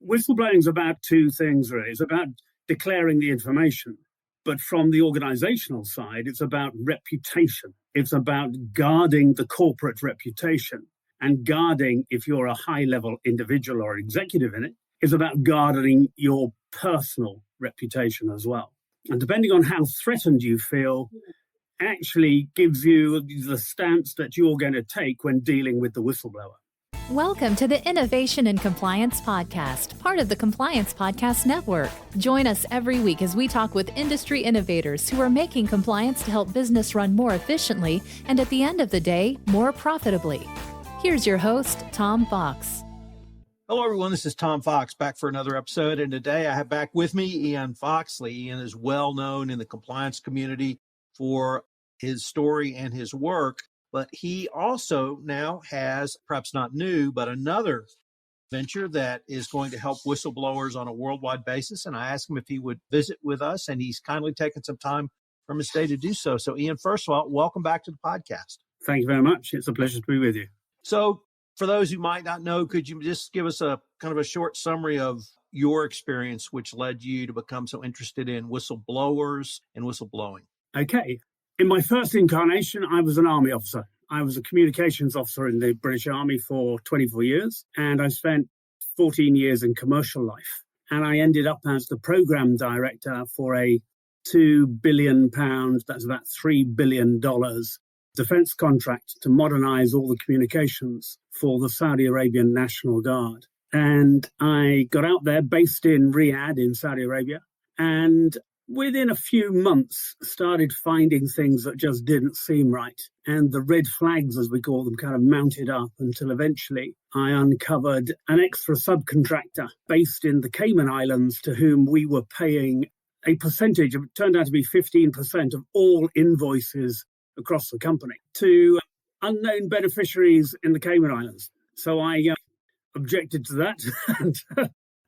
Whistleblowing is about two things, really. It's about declaring the information. But from the organizational side, it's about reputation. It's about guarding the corporate reputation. And guarding, if you're a high-level individual or executive in it, is about guarding your personal reputation as well. And depending on how threatened you feel, actually gives you the stance that you're going to take when dealing with the whistleblower. Welcome to the Innovation and Compliance Podcast, part of the Compliance Podcast Network. Join us every week as we talk with industry innovators who are making compliance to help business run more efficiently and at the end of the day, more profitably. Here's your host, Tom Fox. Hello, everyone. This is Tom Fox back for another episode. And today I have back with me Ian Foxley. Ian is well known in the compliance community for his story and his work. But he also now has, perhaps not new, but another venture that is going to help whistleblowers on a worldwide basis. And I asked him if he would visit with us, and he's kindly taken some time from his day to do so. So, Ian, first of all, welcome back to the podcast. Thank you very much. It's a pleasure to be with you. So, for those who might not know, could you just give us a kind of a short summary of your experience, which led you to become so interested in whistleblowers and whistleblowing? Okay. In my first incarnation, I was an army officer. I was a communications officer in the British Army for 24 years, and I spent 14 years in commercial life. And I ended up as the program director for a £2 billion, that's about $3 billion, defense contract to modernize all the communications for the Saudi Arabian National Guard. And I got out there based in Riyadh in Saudi Arabia, and within a few months, started finding things that just didn't seem right. And the red flags, as we call them, kind of mounted up until eventually I uncovered an extra subcontractor based in the Cayman Islands to whom we were paying a percentage, it turned out to be 15% of all invoices across the company, to unknown beneficiaries in the Cayman Islands. So I objected to that,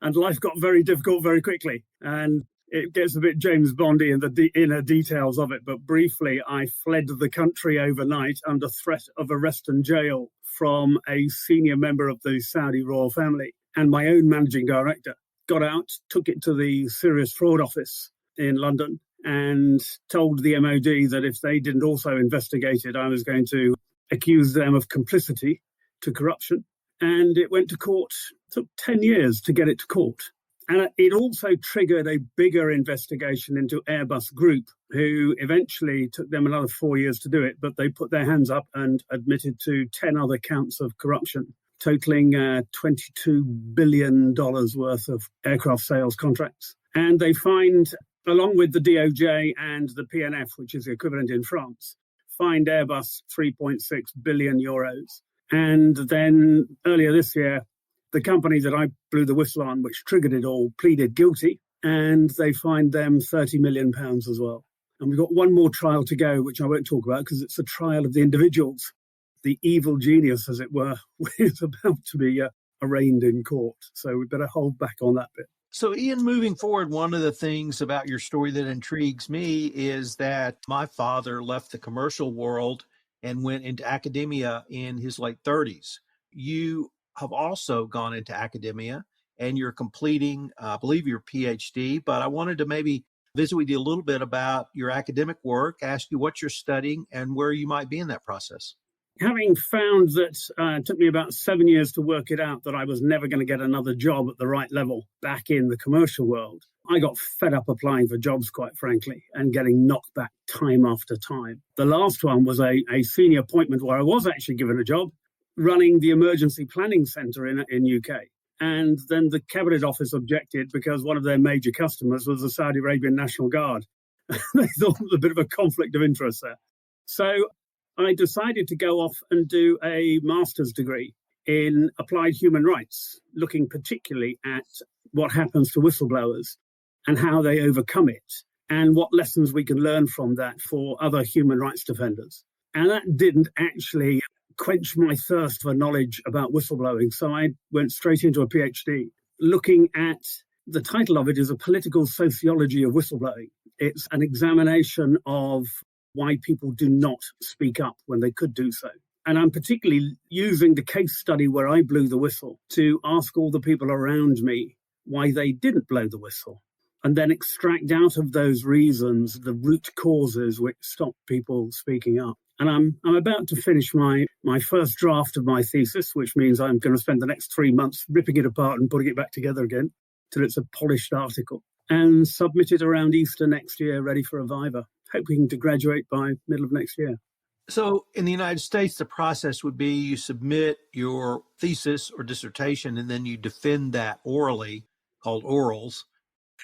and life got very difficult very quickly. And it gets a bit James Bondy in the inner details of it, but briefly, I fled the country overnight under threat of arrest and jail from a senior member of the Saudi royal family and my own managing director. Got out, took it to the Serious Fraud Office in London and told the MOD that if they didn't also investigate it, I was going to accuse them of complicity to corruption. And it went to court. It took 10 years to get it to court. And it also triggered a bigger investigation into Airbus Group, who eventually took them another 4 years to do it, but they put their hands up and admitted to 10 other counts of corruption, totaling $22 billion worth of aircraft sales contracts. And they fined, along with the DOJ and the PNF, which is the equivalent in France, fined Airbus 3.6 billion euros. And then earlier this year, the company that I blew the whistle on, which triggered it all, pleaded guilty, and they fined them £30 million as well. And we've got one more trial to go, which I won't talk about because it's a trial of the individuals. The evil genius, as it were, is about to be arraigned in court. So we better hold back on that bit. So, Ian, moving forward, one of the things about your story that intrigues me is that my father left the commercial world and went into academia in his late 30s. You have also gone into academia and you're completing, I believe, your PhD, but I wanted to maybe visit with you a little bit about your academic work, ask you what you're studying and where you might be in that process. Having found that it took me about 7 years to work it out that I was never going to get another job at the right level back in the commercial world, I got fed up applying for jobs, quite frankly, and getting knocked back time after time. The last one was a senior appointment where I was actually given a job, running the emergency planning centre in UK. And then the Cabinet Office objected because one of their major customers was the Saudi Arabian National Guard. They thought it was a bit of a conflict of interest there. So I decided to go off and do a master's degree in applied human rights, looking particularly at what happens to whistleblowers and how they overcome it and what lessons we can learn from that for other human rights defenders. And that didn't actually quench my thirst for knowledge about whistleblowing. So I went straight into a PhD looking at, the title of it is A Political Sociology of Whistleblowing. It's an examination of why people do not speak up when they could do so. And I'm particularly using the case study where I blew the whistle to ask all the people around me why they didn't blow the whistle, and then extract out of those reasons the root causes which stop people speaking up. And I'm about to finish my first draft of my thesis, which means I'm going to spend the next 3 months ripping it apart and putting it back together again till it's a polished article, and submit it around Easter next year, ready for a viva, hoping to graduate by middle of next year. So in the United States, the process would be you submit your thesis or dissertation, and then you defend that orally, called orals,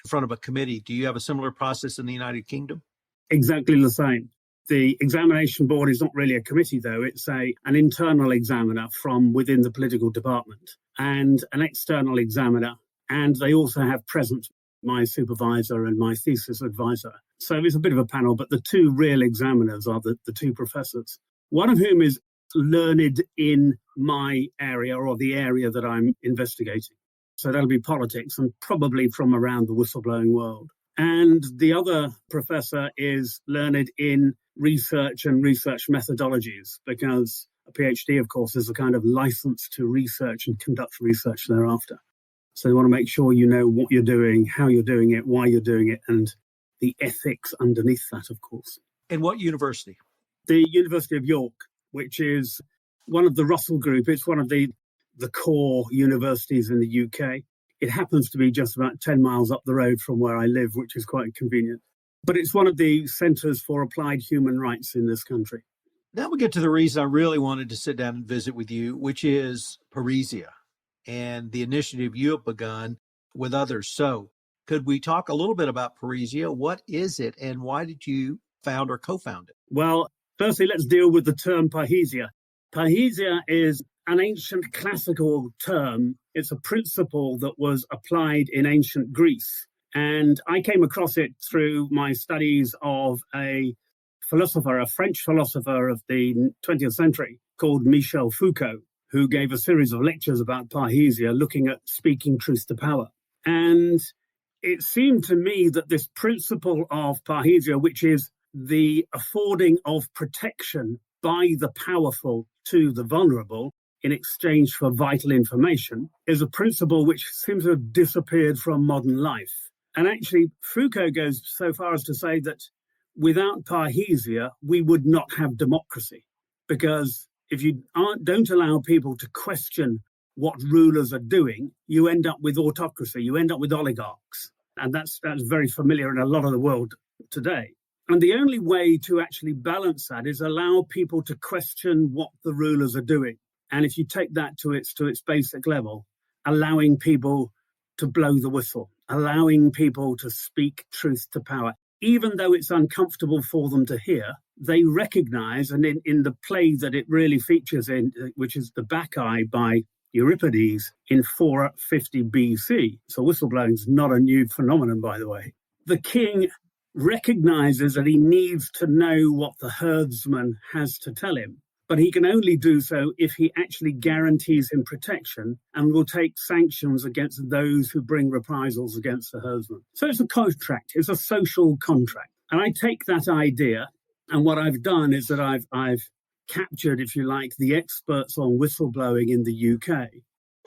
in front of a committee. Do you have a similar process in the United Kingdom? Exactly the same. The examination board is not really a committee, though. It's an internal examiner from within the political department and an external examiner. And they also have present my supervisor and my thesis advisor. So it's a bit of a panel, but the two real examiners are the two professors, one of whom is learned in my area or the area that I'm investigating. So that'll be politics and probably from around the whistleblowing world. And the other professor is learned in research and research methodologies, because a PhD, of course, is a kind of license to research and conduct research thereafter. So you want to make sure you know what you're doing, how you're doing it, why you're doing it, and the ethics underneath that, of course. And what university? The University of York, which is one of the Russell Group. It's one of the core universities in the UK. It happens to be just about 10 miles up the road from where I live, which is quite convenient. But it's one of the centres for applied human rights in this country. Now we get to the reason I really wanted to sit down and visit with you, which is Parisia and the initiative you have begun with others. So could we talk a little bit about Parisia? What is it, and why did you found or co-found it? Well, firstly, let's deal with the term Parrhesia. Parrhesia is an ancient classical term. It's a principle that was applied in ancient Greece. And I came across it through my studies of a philosopher, a French philosopher of the 20th century called Michel Foucault, who gave a series of lectures about Parrhesia, looking at speaking truth to power. And it seemed to me that this principle of Parrhesia, which is the affording of protection by the powerful to the vulnerable in exchange for vital information, is a principle which seems to have disappeared from modern life. And actually, Foucault goes so far as to say that without Parrhesia, we would not have democracy. Because if you don't allow people to question what rulers are doing, you end up with autocracy, you end up with oligarchs. And that's very familiar in a lot of the world today. And the only way to actually balance that is allow people to question what the rulers are doing. And if you take that to its basic level, allowing people to blow the whistle, allowing people to speak truth to power, even though it's uncomfortable for them to hear, they recognize, and in the play that it really features in, which is the Bacchae by Euripides in 450 BC. So whistleblowing is not a new phenomenon, by the way. The king recognizes that he needs to know what the herdsman has to tell him, but he can only do so if he actually guarantees him protection and will take sanctions against those who bring reprisals against the herdsman. So it's a contract, it's a social contract. And I take that idea, and what I've done is that I've captured, if you like, the experts on whistleblowing in the UK,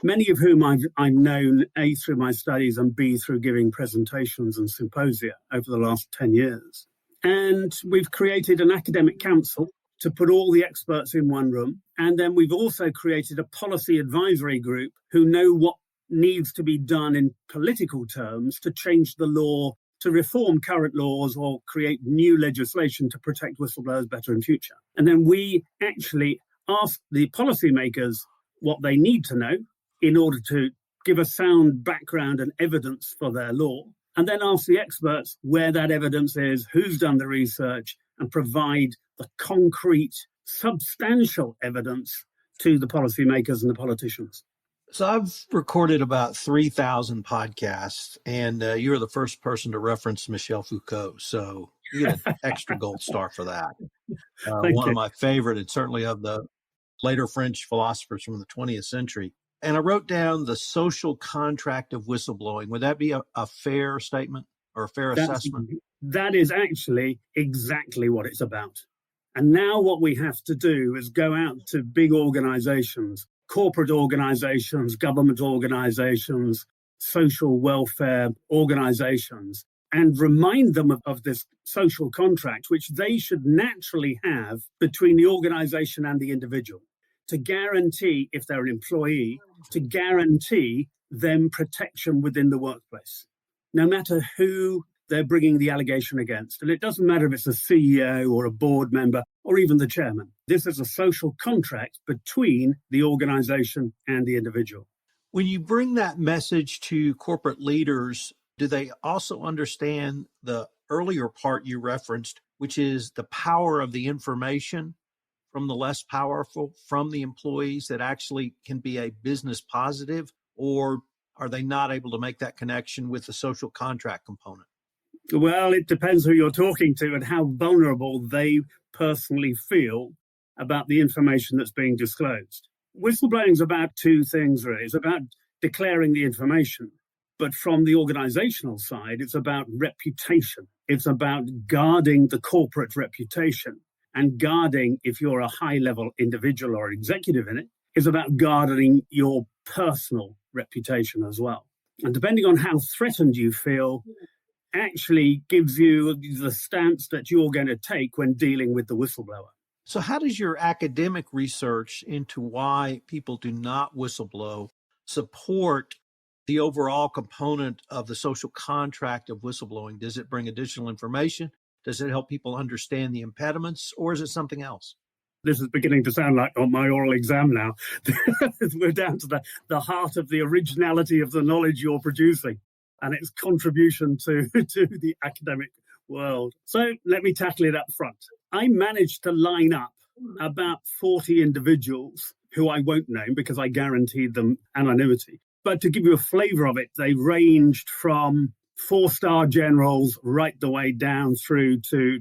many of whom I've known, A, through my studies, and B, through giving presentations and symposia over the last 10 years. And we've created an academic council to put all the experts in one room. And then we've also created a policy advisory group who know what needs to be done in political terms to change the law, to reform current laws or create new legislation to protect whistleblowers better in future. And then we actually ask the policymakers what they need to know in order to give a sound background and evidence for their law, and then ask the experts where that evidence is, who's done the research, and provide the concrete, substantial evidence to the policymakers and the politicians. So I've recorded about 3,000 podcasts, and you're the first person to reference Michel Foucault. So you get an extra gold star for that. One of my favorite, and certainly of the later French philosophers from the 20th century. And I wrote down the social contract of whistleblowing. Would that be a fair statement or a fair assessment? That is actually exactly what it's about. And now what we have to do is go out to big organizations, corporate organizations, government organizations, social welfare organizations and remind them of this social contract, which they should naturally have between the organization and the individual, to guarantee, if they're an employee, to guarantee them protection within the workplace, no matter who they're bringing the allegation against. And it doesn't matter if it's a CEO or a board member or even the chairman. This is a social contract between the organization and the individual. When you bring that message to corporate leaders, do they also understand the earlier part you referenced, which is the power of the information from the less powerful, from the employees, that actually can be a business positive? Or are they not able to make that connection with the social contract component? Well, it depends who you're talking to and how vulnerable they personally feel about the information that's being disclosed. Whistleblowing is about two things, really. It's about declaring the information. But from the organizational side, it's about reputation. It's about guarding the corporate reputation. And guarding, if you're a high-level individual or executive in it, is about guarding your personal reputation as well. And depending on how threatened you feel, actually gives you the stance that you're going to take when dealing with the whistleblower. So how does your academic research into why people do not whistleblow support the overall component of the social contract of whistleblowing? Does it bring additional information? Does it help people understand the impediments, or is it something else? This is beginning to sound like on my oral exam now. We're down to the heart of the originality of the knowledge you're producing and its contribution to the academic world. So let me tackle it up front. I managed to line up about 40 individuals who I won't name because I guaranteed them anonymity. But to give you a flavor of it, they ranged from 4-star generals right the way down through to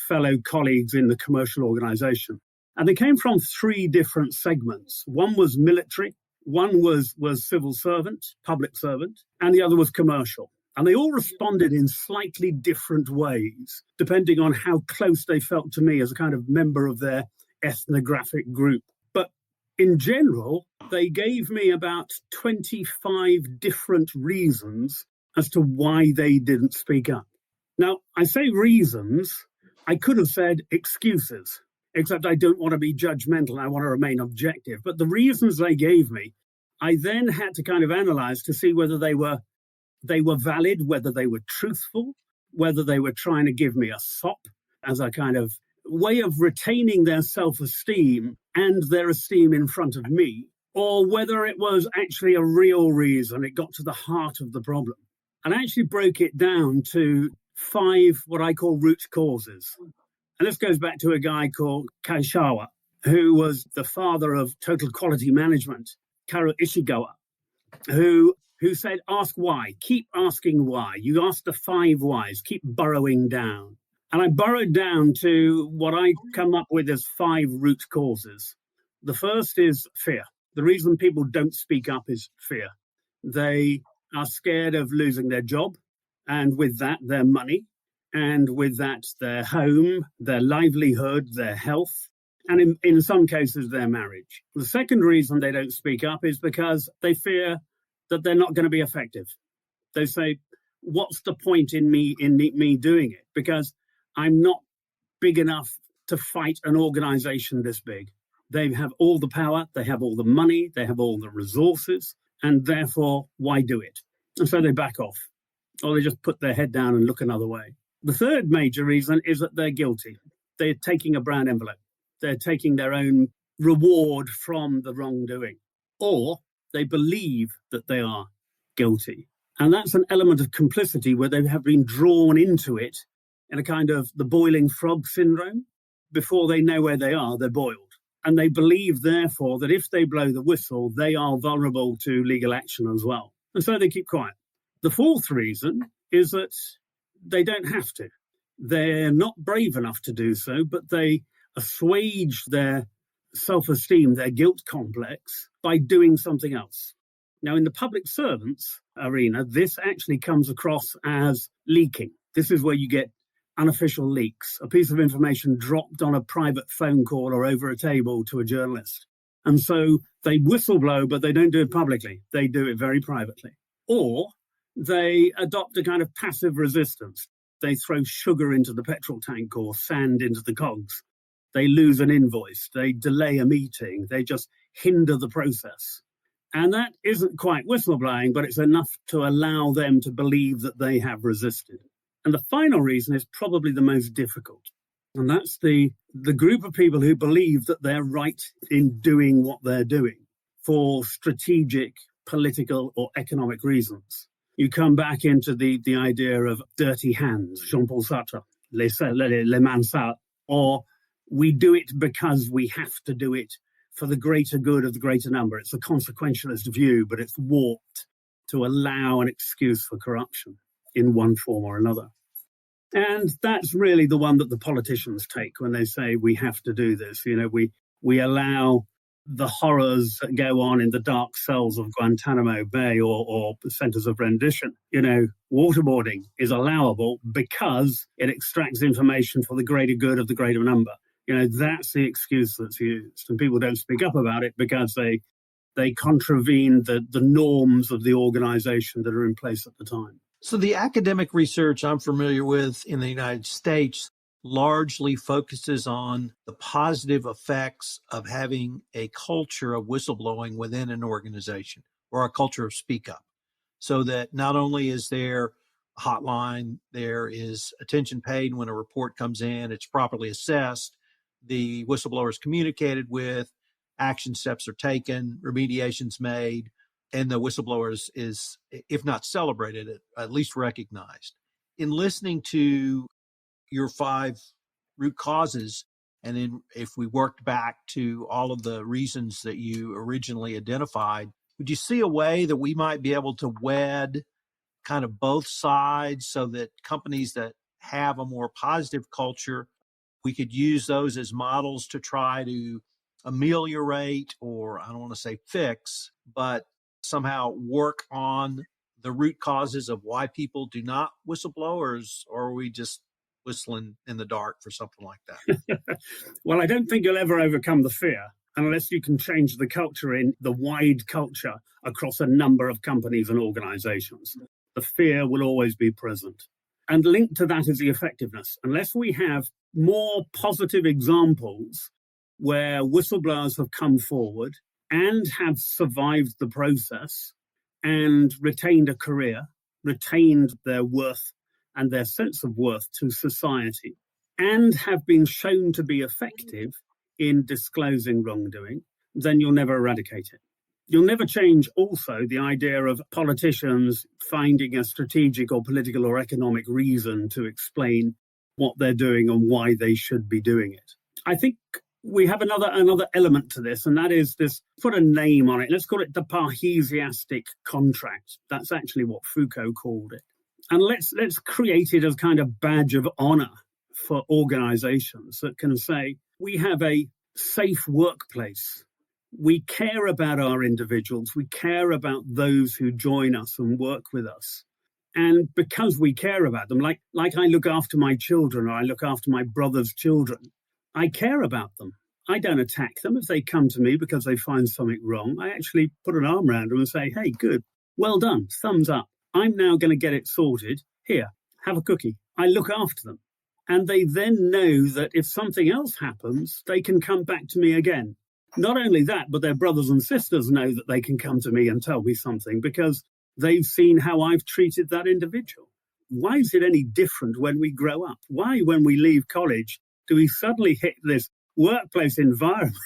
fellow colleagues in the commercial organization. And they came from 3 different segments. One was military, one was civil servant, public servant, and the other was commercial. And they all responded in slightly different ways, depending on how close they felt to me as a kind of member of their ethnographic group. But in general, they gave me about 25 different reasons as to why they didn't speak up. Now, I say reasons, I could have said excuses, except I don't want to be judgmental. I want to remain objective. But the reasons they gave me, I then had to kind of analyze to see whether they were valid, whether they were truthful, whether they were trying to give me a sop as a kind of way of retaining their self-esteem and their esteem in front of me, or whether it was actually a real reason. It got to the heart of the problem. And I actually broke it down to 5 what I call root causes. And this goes back to a guy called Kaishawa, who was the father of total quality management, Karo Ishigawa, who said, ask why, keep asking why. You ask the 5 whys, keep burrowing down. And I burrowed down to what I come up with as 5 root causes. The first is fear. The reason people don't speak up is fear. They are scared of losing their job, and with that, their money, and with that, their home, their livelihood, their health, and in some cases, their marriage. The second reason they don't speak up is because they fear that they're not going to be effective. They say, what's the point in me doing it? Because I'm not big enough to fight an organization this big. They have all the power, they have all the money, they have all the resources, and therefore, why do it? And so they back off, or they just put their head down and look another way. The third major reason is that they're guilty. They're taking a brown envelope. They're taking their own reward from the wrongdoing, or they believe that they are guilty. And that's an element of complicity where they have been drawn into it in a kind of the boiling frog syndrome. Before they know where they are, they're boiled. And they believe, therefore, that if they blow the whistle, they are vulnerable to legal action as well. And so they keep quiet. The fourth reason is that they don't have to. They're not brave enough to do so, but they assuage their self-esteem, their guilt complex, by doing something else. Now, in the public servants arena, this actually comes across as leaking. This is where you get unofficial leaks, a piece of information dropped on a private phone call or over a table to a journalist. And so they whistleblow, but they don't do it publicly. They do it very privately. or they adopt a kind of passive resistance. They throw sugar into the petrol tank or sand into the cogs. They lose an invoice. They delay a meeting. They just hinder the process. And that isn't quite whistleblowing, but it's enough to allow them to believe that they have resisted. And the final reason is probably the most difficult. And that's the group of people who believe that they're right in doing what they're doing for strategic, political, or economic reasons. You come back into the idea of dirty hands, Jean-Paul Sartre, les mains sales, or we do it because we have to do it for the greater good of the greater number. It's a consequentialist view, but it's warped to allow an excuse for corruption in one form or another. And that's really the one that the politicians take when they say we have to do this. You know, we allow the horrors that go on in the dark cells of Guantanamo Bay or centers of rendition. You know, waterboarding is allowable because it extracts information for the greater good of the greater number. You know, that's the excuse that's used. And people don't speak up about it because they contravene the norms of the organization that are in place at the time. So the academic research I'm familiar with in the United States largely focuses on the positive effects of having a culture of whistleblowing within an organization or a culture of speak up, so that not only is there a hotline, there is attention paid when a report comes in, it's properly assessed, the whistleblower is communicated with, action steps are taken, remediation's made, and the whistleblower is, if not celebrated, at least recognized. In listening to your 5 root causes, and then if we worked back to all of the reasons that you originally identified, would you see a way that we might be able to wed kind of both sides so that companies that have a more positive culture, we could use those as models to try to ameliorate, or I don't want to say fix, but somehow work on the root causes of why people do not whistleblowers, or are we just whistling in the dark for something like that? Well, I don't think you'll ever overcome the fear unless you can change the culture in the wide culture across a number of companies and organizations. The fear will always be present. And linked to that is the effectiveness. Unless we have more positive examples where whistleblowers have come forward and have survived the process and retained a career, retained their worth and their sense of worth to society, and have been shown to be effective in disclosing wrongdoing, then you'll never eradicate it. You'll never change also the idea of politicians finding a strategic or political or economic reason to explain what they're doing and why they should be doing it. I think we have another element to this, and that is this, put a name on it. Let's call it the Parrhesiastic contract. That's actually what Foucault called it. And let's create it as kind of badge of honor for organizations that can say, we have a safe workplace. We care about our individuals. We care about those who join us and work with us. And because we care about them, like I look after my children or I look after my brother's children, I care about them. I don't attack them if they come to me because they find something wrong. I actually put an arm around them and say, hey, good, well done, thumbs up. I'm now going to get it sorted. Here, have a cookie. I look after them. And they then know that if something else happens, they can come back to me again. Not only that, but their brothers and sisters know that they can come to me and tell me something because they've seen how I've treated that individual. Why is it any different when we grow up? Why, when we leave college, do we suddenly hit this workplace environment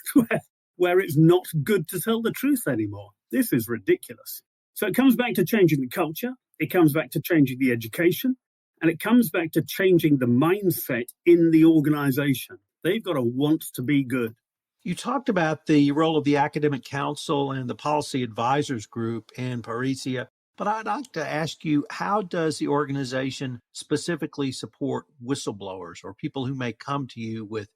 where it's not good to tell the truth anymore? This is ridiculous. So it comes back to changing the culture. It comes back to changing the education. And it comes back to changing the mindset in the organization. They've got to want to be good. You talked about the role of the academic council and the policy advisors group in Parisia, but I'd like to ask you, how does the organization specifically support whistleblowers or people who may come to you with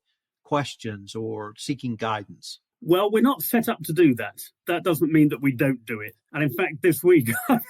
questions or seeking guidance? Well, we're not set up to do that. That doesn't mean that we don't do it. And in fact, this week, I've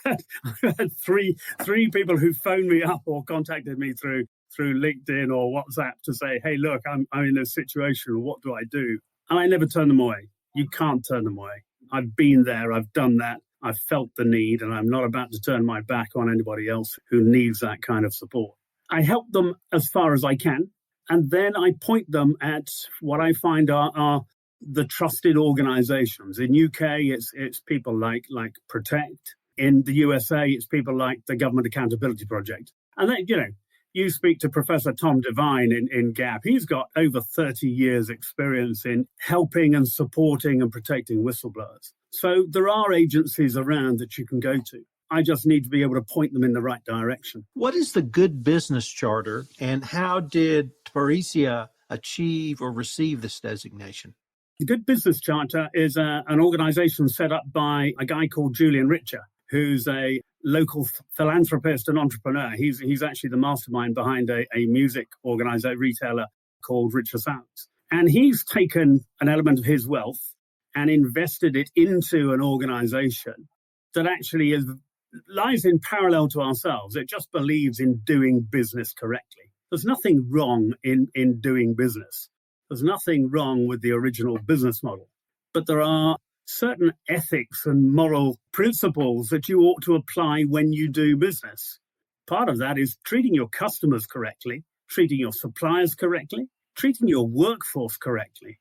had three people who phoned me up or contacted me through LinkedIn or WhatsApp to say, hey, look, I'm in this situation. What do I do? And I never turn them away. You can't turn them away. I've been there. I've done that. I've felt the need, and I'm not about to turn my back on anybody else who needs that kind of support. I help them as far as I can, and then I point them at what I find are the trusted organizations. In UK, it's people like Protect. In the USA, it's people like the Government Accountability Project. And then, you speak to Professor Tom Devine in GAP. He's got over 30 years experience in helping and supporting and protecting whistleblowers. So there are agencies around that you can go to. I just need to be able to point them in the right direction. What is the Good Business Charter, and how did Parisia achieve or receive this designation? The Good Business Charter is an organization set up by a guy called Julian Richer, who's a local philanthropist and entrepreneur. He's actually the mastermind behind a music retailer called Richer Sounds. And he's taken an element of his wealth and invested it into an organization that actually lies in parallel to ourselves. It just believes in doing business correctly. There's nothing wrong in doing business. There's nothing wrong with the original business model. But there are certain ethics and moral principles that you ought to apply when you do business. Part of that is treating your customers correctly, treating your suppliers correctly, treating your workforce correctly.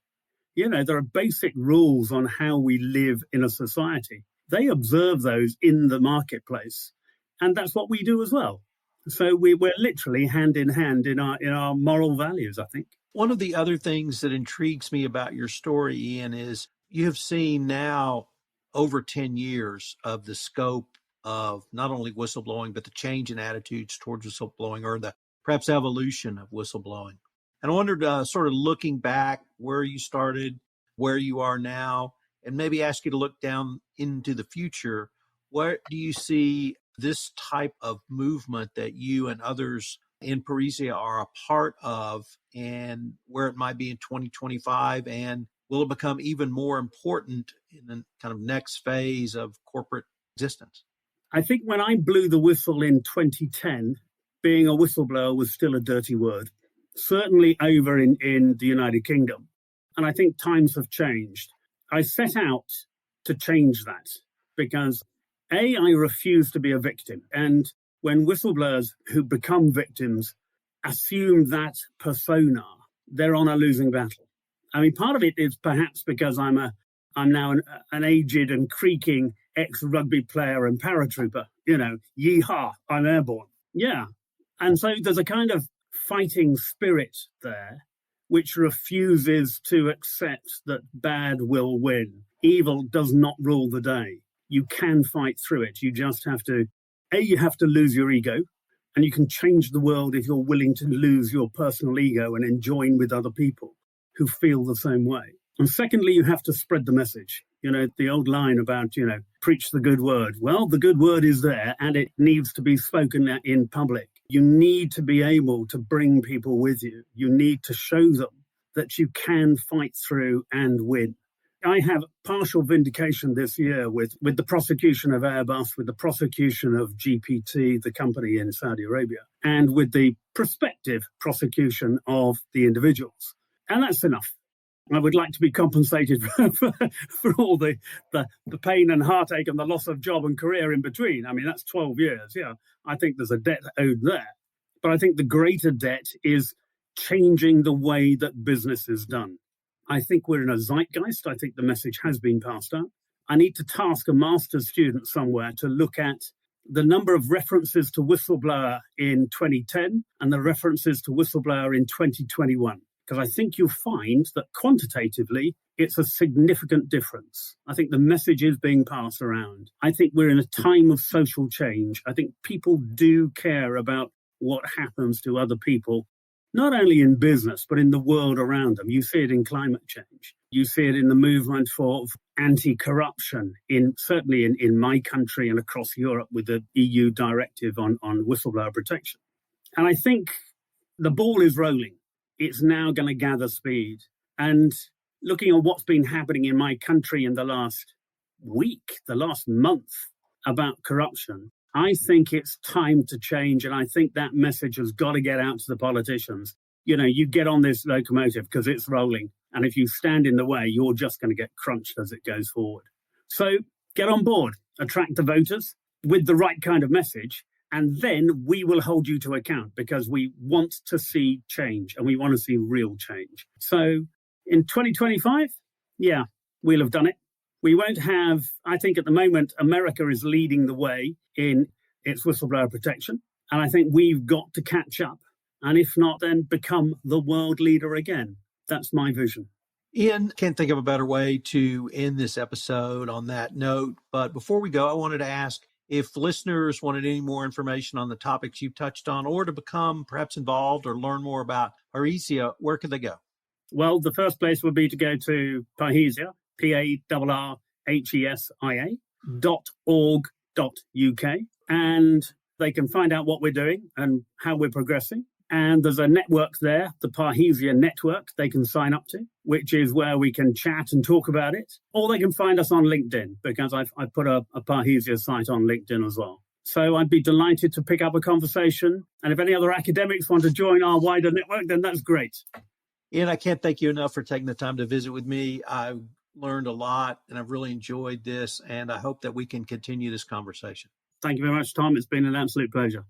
There are basic rules on how we live in a society. They observe those in the marketplace, and that's what we do as well. So we're literally hand in hand in our moral values, I think. One of the other things that intrigues me about your story, Ian, is you have seen now over 10 years of the scope of not only whistleblowing, but the change in attitudes towards whistleblowing, or the perhaps evolution of whistleblowing. And I wondered, sort of looking back where you started, where you are now, and maybe ask you to look down into the future. Where do you see this type of movement that you and others in Parisia are a part of, and where it might be in 2025? And will it become even more important in the kind of next phase of corporate existence? I think when I blew the whistle in 2010, being a whistleblower was still a dirty word, certainly over in the United Kingdom. And I think times have changed. I set out to change that because, I refuse to be a victim. And when whistleblowers who become victims assume that persona, they're on a losing battle. I mean, part of it is perhaps because I'm now an aged and creaking ex-rugby player and paratrooper. Yeehaw, I'm airborne. Yeah. And so there's a kind of fighting spirit there, which refuses to accept that bad will win. Evil does not rule the day. You can fight through it. You just have to, you have to lose your ego, and you can change the world if you're willing to lose your personal ego and join with other people who feel the same way. And secondly, you have to spread the message. The old line about, preach the good word. Well, the good word is there, and it needs to be spoken in public. You need to be able to bring people with you. You need to show them that you can fight through and win. I have partial vindication this year with the prosecution of Airbus, with the prosecution of GPT, the company in Saudi Arabia, and with the prospective prosecution of the individuals. And that's enough. I would like to be compensated for all the pain and heartache and the loss of job and career in between. I mean, that's 12 years. Yeah, I think there's a debt owed there. But I think the greater debt is changing the way that business is done. I think we're in a zeitgeist. I think the message has been passed out. I need to task a master's student somewhere to look at the number of references to whistleblower in 2010 and the references to whistleblower in 2021. Because I think you'll find that quantitatively, it's a significant difference. I think the message is being passed around. I think we're in a time of social change. I think people do care about what happens to other people, not only in business, but in the world around them. You see it in climate change. You see it in the movement for anti-corruption, certainly in my country and across Europe with the EU directive on whistleblower protection. And I think the ball is rolling. It's now going to gather speed. And looking at what's been happening in my country in the last week, the last month about corruption, I think it's time to change. And I think that message has got to get out to the politicians. You get on this locomotive because it's rolling. And if you stand in the way, you're just going to get crunched as it goes forward. So Get on board, attract the voters with the right kind of message, and then we will hold you to account because we want to see change and we want to see real change. So in 2025, yeah, we'll have done it. We won't have, I think at the moment, America is leading the way in its whistleblower protection. And I think we've got to catch up. And if not, then become the world leader again. That's my vision. Ian, can't think of a better way to end this episode on that note. But before we go, I wanted to ask if listeners wanted any more information on the topics you've touched on or to become perhaps involved or learn more about Parisia, where could they go? Well, the first place would be to go to Parisia, PARRHESIA.org.uk, and they can find out what we're doing and how we're progressing. And there's a network there, the Parisia network, they can sign up to, which is where we can chat and talk about it. Or they can find us on LinkedIn, because I've put a Parisia site on LinkedIn as well. So I'd be delighted to pick up a conversation. And if any other academics want to join our wider network, then that's great. Ian, I can't thank you enough for taking the time to visit with me. I've learned a lot and I've really enjoyed this. And I hope that we can continue this conversation. Thank you very much, Tom. It's been an absolute pleasure.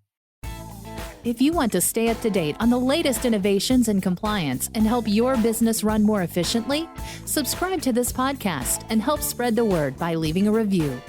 If you want to stay up to date on the latest innovations in compliance and help your business run more efficiently, subscribe to this podcast and help spread the word by leaving a review.